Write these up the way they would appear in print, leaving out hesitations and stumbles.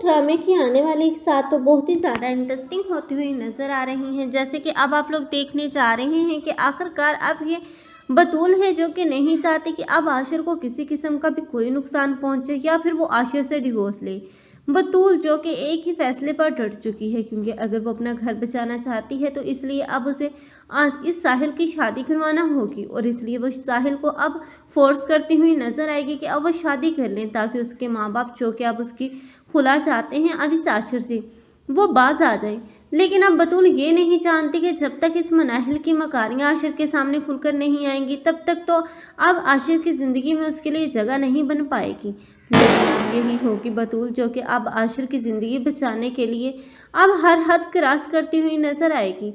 ड्रामे की आने वाली साथ तो बहुत ही ज़्यादा इंटरेस्टिंग होती हुई नज़र आ रही हैं। जैसे कि अब आप लोग देखने जा रहे हैं कि आखिरकार अब ये बतूल है जो कि नहीं चाहती कि अब आशिर को किसी किस्म का भी कोई नुकसान पहुंचे या फिर वो आशिर से डिवोर्स ले। बतूल जो कि एक ही फैसले पर डट चुकी है, क्योंकि अगर वो अपना घर बचाना चाहती है तो इसलिए अब उसे आज इस साहिल की शादी करवाना होगी और इसलिए वो साहिल को अब फोर्स करती हुई नजर आएगी कि अब वो शादी कर लें, ताकि उसके माँ बाप जो कि अब उसकी खुला चाहते हैं अब इस आशिर से वो बाज आ जाए। लेकिन अब बतूल ये नहीं जानती कि जब तक इस मनाहिल की मकारियाँ आशिर के सामने खुलकर नहीं आएंगी तब तक तो अब आशिर की ज़िंदगी में उसके लिए जगह नहीं बन पाएगी। लेकिन यही होगी बतूल जो कि अब आशिर की ज़िंदगी बचाने के लिए अब हर हद क्रॉस करती हुई नजर आएगी।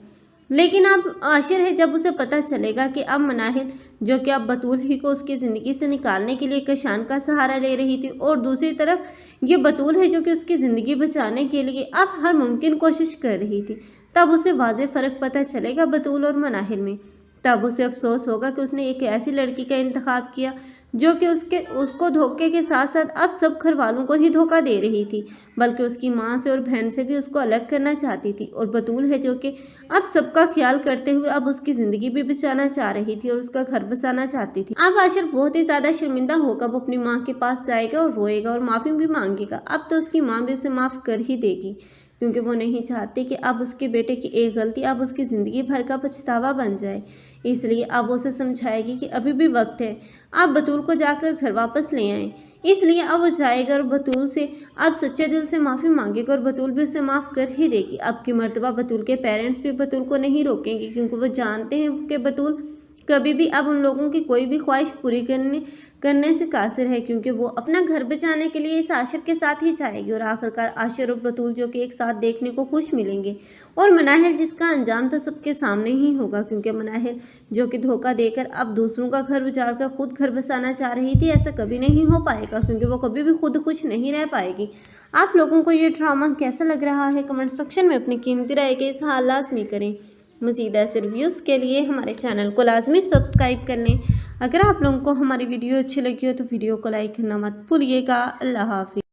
लेकिन अब आशिर है जब उसे पता चलेगा कि अब मनाहिल जो कि अब बतूल ही को उसकी ज़िंदगी से निकालने के लिए कशान का सहारा ले रही थी, और दूसरी तरफ ये बतूल है जो कि उसकी ज़िंदगी बचाने के लिए अब हर मुमकिन कोशिश कर रही थी, तब उसे वाज़ेह फ़र्क पता चलेगा बतूल और मनाहिल में। तब उसे अफसोस होगा कि उसने एक ऐसी लड़की का इंतखाब किया जो कि उसको धोखे के साथ साथ अब सब घर वालों को ही धोखा दे रही थी, बल्कि उसकी माँ से और बहन से भी उसको अलग करना चाहती थी। और बतूल है जो कि अब सबका ख्याल करते हुए अब उसकी ज़िंदगी भी बचाना चाह रही थी और उसका घर बसाना चाहती थी। अब आशिर बहुत ही ज़्यादा शर्मिंदा होकर वो अपनी माँ के पास जाएगा और रोएगा और माफ़ी भी मांगेगा। अब तो उसकी माँ भी उसे माफ़ कर ही देगी, क्योंकि वो नहीं चाहती कि अब उसके बेटे की एक गलती अब उसकी ज़िंदगी भर का पछतावा बन जाए। इसलिए अब उसे समझाएगी कि अभी भी वक्त है, आप बतूल को जाकर घर वापस ले आएं। इसलिए अब वो जाएगा और बतूल से अब सच्चे दिल से माफ़ी मांगेगा और बतूल भी उसे माफ़ कर ही देगी। अब की मर्तबा बतूल के पेरेंट्स भी बतूल को नहीं रोकेंगे, क्योंकि वो जानते हैं कि बतूल कभी भी अब उन लोगों की कोई भी ख्वाहिश पूरी करने से कासिर है, क्योंकि वो अपना घर बचाने के लिए इस आशिर के साथ ही जाएगी। और आखिरकार आशिर और बतूल जो कि एक साथ देखने को खुश मिलेंगे, और मनाहिल जिसका अंजाम तो सबके सामने ही होगा, क्योंकि मनाहिल जो कि धोखा देकर अब दूसरों का घर उजाड़ कर खुद घर बसाना चाह रही थी, ऐसा कभी नहीं हो पाएगा, क्योंकि वो कभी भी खुद खुश नहीं रह पाएगी। आप लोगों को ये ड्रामा कैसा लग रहा है कमेंट सेक्शन में अपनी कीमती राय के इज़हार लाजमी करें। मज़ीद ऐसे रिव्यूज़ के लिए हमारे चैनल को लाजमी सब्सक्राइब कर लें। अगर आप लोगों को हमारी वीडियो अच्छी लगी हो तो वीडियो को लाइक करना मत भूलिएगा। अल्लाह हाफ़िज़।